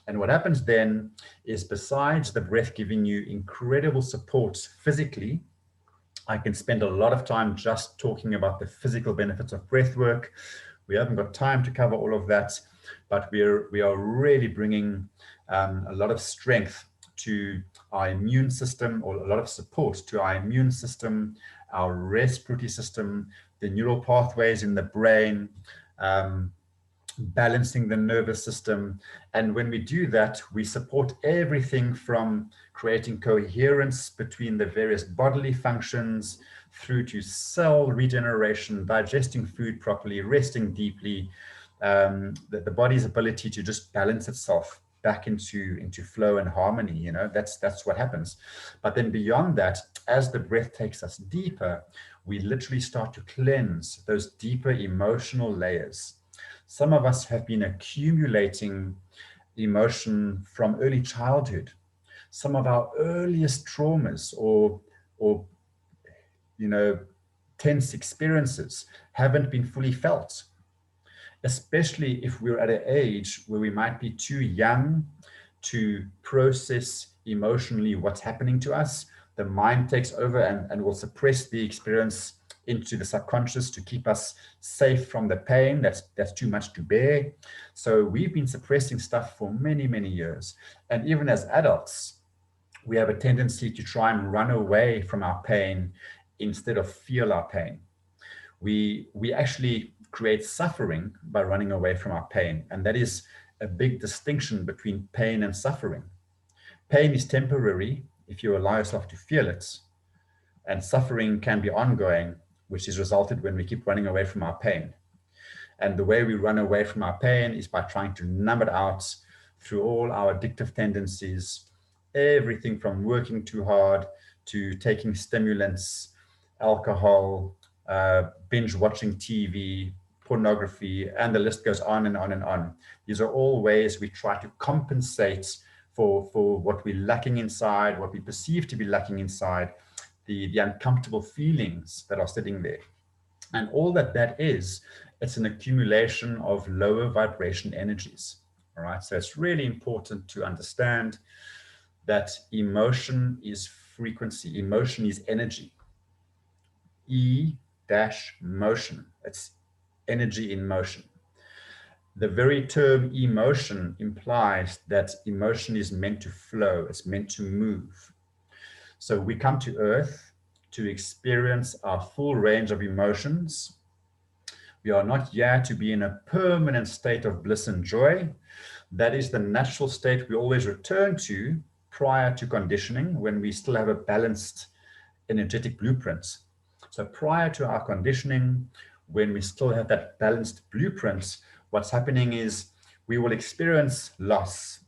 And what happens then is, besides the breath giving you incredible support physically, I can spend a lot of time just talking about the physical benefits of breath work. We haven't got time to cover all of that, but we are really bringing a lot of strength to our immune system, or a lot of support to our immune system, our respiratory system, the neural pathways in the brain, balancing the nervous system. And when we do that, we support everything from creating coherence between the various bodily functions through to cell regeneration, digesting food properly, resting deeply, the body's ability to just balance itself back into flow and harmony. You know, that's what happens. But then beyond that, as the breath takes us deeper, we literally start to cleanse those deeper emotional layers. Some of us have been accumulating emotion from early childhood. Some of our earliest traumas or you know, tense experiences haven't been fully felt, especially if we're at an age where we might be too young to process emotionally what's happening to us. The mind takes over and will suppress the experience into the subconscious to keep us safe from the pain that's too much to bear. So we've been suppressing stuff for many, many years. And even as adults, we have a tendency to try and run away from our pain instead of feel our pain. We actually create suffering by running away from our pain. And that is a big distinction between pain and suffering. Pain is temporary if you allow yourself to feel it, and suffering can be ongoing, which is resulted when we keep running away from our pain. And the way we run away from our pain is by trying to numb it out through all our addictive tendencies, everything from working too hard to taking stimulants, alcohol, binge watching TV, pornography, and the list goes on and on and on. These are all ways we try to compensate for what we're lacking inside, what we perceive to be lacking inside, the uncomfortable feelings that are sitting there. And all that is, it's an accumulation of lower vibration energies. All right, so it's really important to understand that emotion is frequency, emotion is energy. E-motion, it's energy in motion. The very term emotion implies that emotion is meant to flow, it's meant to move. So we come to Earth to experience our full range of emotions. We are not here to be in a permanent state of bliss and joy. That is the natural state we always return to prior to conditioning, when we still have a balanced energetic blueprint. So prior to our conditioning, when we still have that balanced blueprint, what's happening is we will experience loss.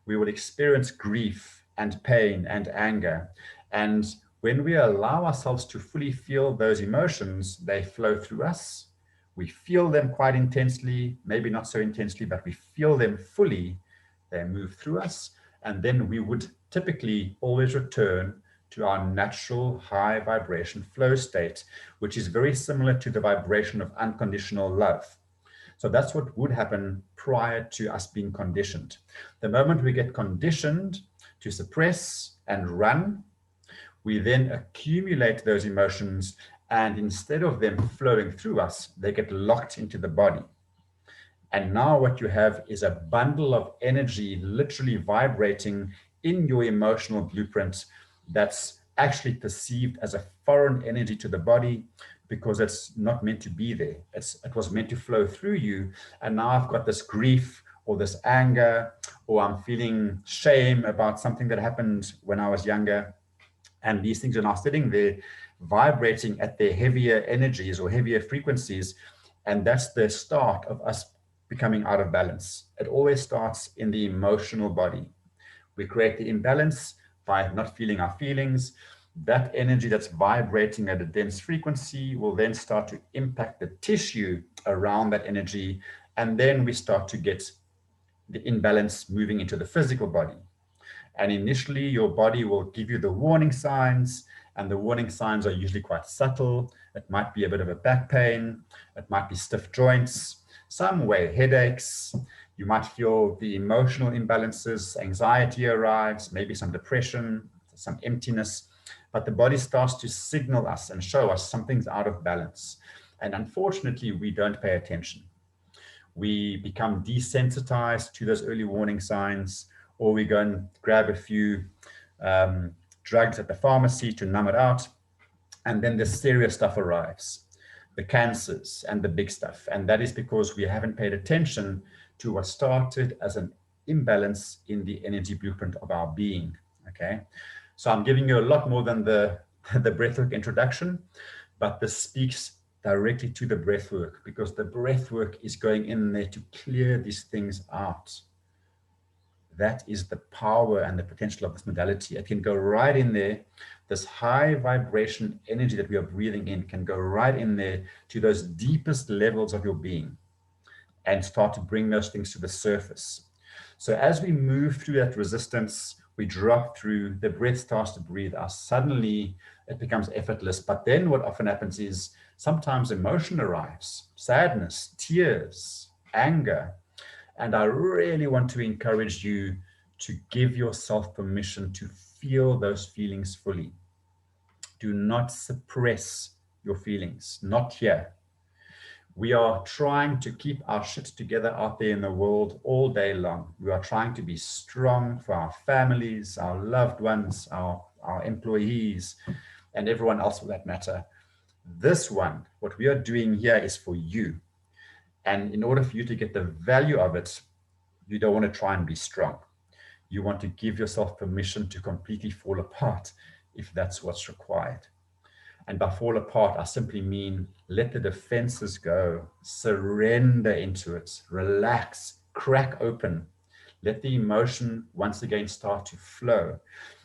We will experience grief and pain and anger. And when we allow ourselves to fully feel those emotions, they flow through us. We feel them quite intensely, maybe not so intensely, but we feel them fully. They move through us. And then we would typically always return to our natural high vibration flow state, which is very similar to the vibration of unconditional love. So that's what would happen prior to us being conditioned. The moment we get conditioned to suppress and run, we then accumulate those emotions, and instead of them flowing through us, they get locked into the body. And now what you have is a bundle of energy literally vibrating in your emotional blueprint that's actually perceived as a foreign energy to the body, because it's not meant to be there. It was meant to flow through you. And now I've got this grief or this anger, or I'm feeling shame about something that happened when I was younger. And these things are now sitting there vibrating at their heavier energies or heavier frequencies. And that's the start of us becoming out of balance. It always starts in the emotional body. We create the imbalance by not feeling our feelings. That energy that's vibrating at a dense frequency will then start to impact the tissue around that energy. And then we start to get the imbalance moving into the physical body. And initially, your body will give you the warning signs, and the warning signs are usually quite subtle. It might be a bit of a back pain. It might be stiff joints, some way headaches. You might feel the emotional imbalances, anxiety arrives, maybe some depression, some emptiness, but the body starts to signal us and show us something's out of balance. And unfortunately, we don't pay attention. We become desensitized to those early warning signs, or we go and grab a few um, drugs at the pharmacy to numb it out. And then the serious stuff arrives, the cancers and the big stuff. And that is because we haven't paid attention to what started as an imbalance in the energy blueprint of our being. Okay. So I'm giving you a lot more than the breathwork introduction, but this speaks directly to the breathwork, because the breathwork is going in there to clear these things out. That is the power and the potential of this modality. It can go right in there. This high vibration energy that we are breathing in can go right in there to those deepest levels of your being and start to bring those things to the surface. So as we move through that resistance, we drop through, the breath starts to breathe us. Suddenly it becomes effortless. But then what often happens is sometimes emotion arrives, sadness, tears, anger. And I really want to encourage you to give yourself permission to feel those feelings fully. Do not suppress your feelings, not here. We are trying to keep our shit together out there in the world all day long. We are trying to be strong for our families, our loved ones, our employees, and everyone else for that matter. This one, what we are doing here is for you. And in order for you to get the value of it, you don't want to try and be strong. You want to give yourself permission to completely fall apart if that's what's required. And by fall apart, I simply mean let the defenses go, surrender into it, relax, crack open, let the emotion once again start to flow.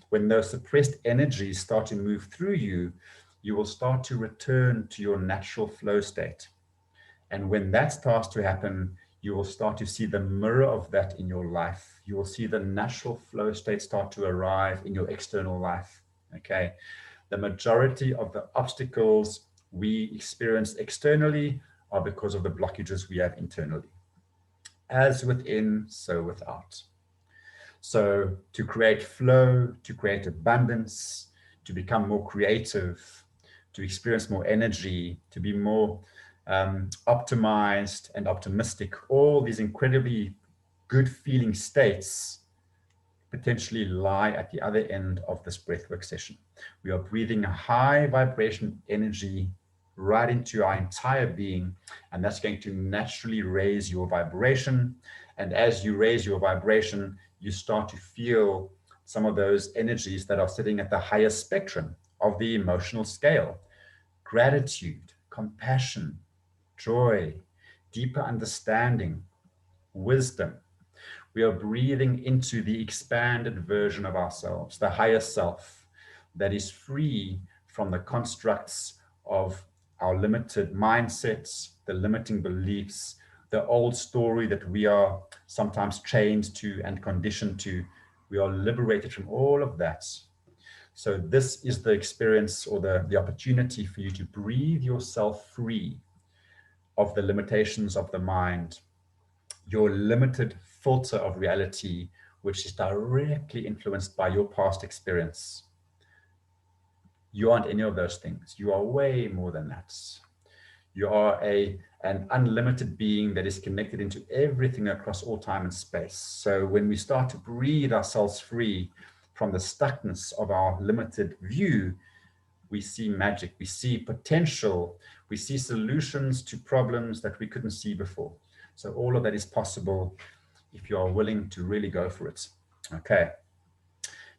When those suppressed energies start to move through you, you will start to return to your natural flow state. And when that starts to happen, you will start to see the mirror of that in your life. You will see the natural flow state start to arrive in your external life. Okay. The majority of the obstacles we experience externally are because of the blockages we have internally. As within, so without. So to create flow, to create abundance, to become more creative, to experience more energy, to be more optimized and optimistic, all these incredibly good feeling states potentially lie at the other end of this breathwork session. We are breathing a high vibration energy right into our entire being, and that's going to naturally raise your vibration. And as you raise your vibration, you start to feel some of those energies that are sitting at the higher spectrum of the emotional scale: gratitude, compassion, joy, deeper understanding, wisdom. We are breathing into the expanded version of ourselves, the higher self that is free from the constructs of our limited mindsets, the limiting beliefs, the old story that we are sometimes chained to and conditioned to. We are liberated from all of that. So this is the experience, or the opportunity for you to breathe yourself free of the limitations of the mind, your limited filter of reality, which is directly influenced by your past experience. You aren't any of those things. You are way more than that. You are an unlimited being that is connected into everything across all time and space. So when we start to breathe ourselves free from the stuckness of our limited view, we see magic, we see potential, we see solutions to problems that we couldn't see before. So all of that is possible if you are willing to really go for it. Okay.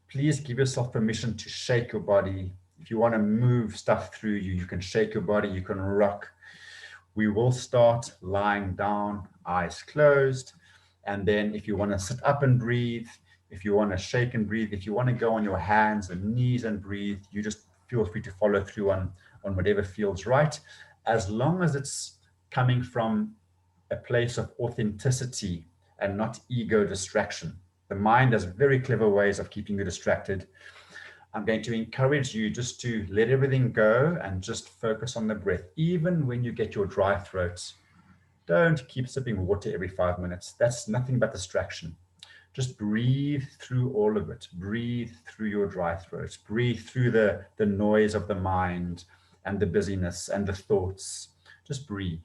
Please give yourself permission to shake your body. If you want to move stuff through you, you can shake your body, you can rock. We will start lying down, eyes closed. And then if you want to sit up and breathe, if you want to shake and breathe, if you want to go on your hands and knees and breathe, you just feel free to follow through on whatever feels right, as long as it's coming from a place of authenticity and not ego distraction. The mind has very clever ways of keeping you distracted. I'm going to encourage you just to let everything go and just focus on the breath. Even when you get your dry throat, Don't keep sipping water every 5 minutes. That's nothing but distraction. Just breathe through all of it. Breathe through your dry throat. Breathe through the noise of the mind and the busyness and the thoughts. Just breathe.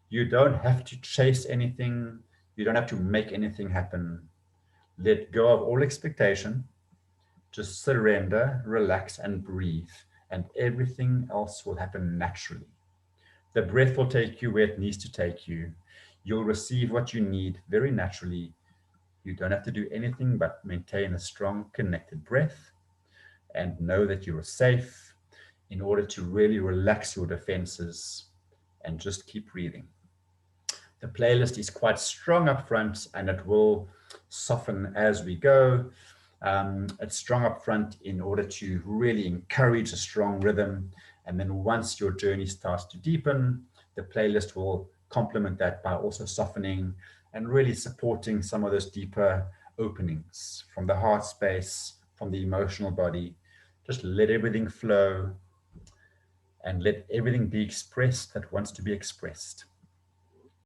You don't have to chase anything. You don't have to make anything happen. Let go of all expectation. Just surrender, relax, and breathe. And everything else will happen naturally. The breath will take you where it needs to take you. You'll receive what you need very naturally. You don't have to do anything but maintain a strong, connected breath and know that you are safe in order to really relax your defenses and just keep breathing. The playlist is quite strong up front and it will soften as we go. It's strong up front in order to really encourage a strong rhythm. And then once your journey starts to deepen, the playlist will complement that by also softening and really supporting some of those deeper openings from the heart space, from the emotional body. Just let everything flow and let everything be expressed that wants to be expressed.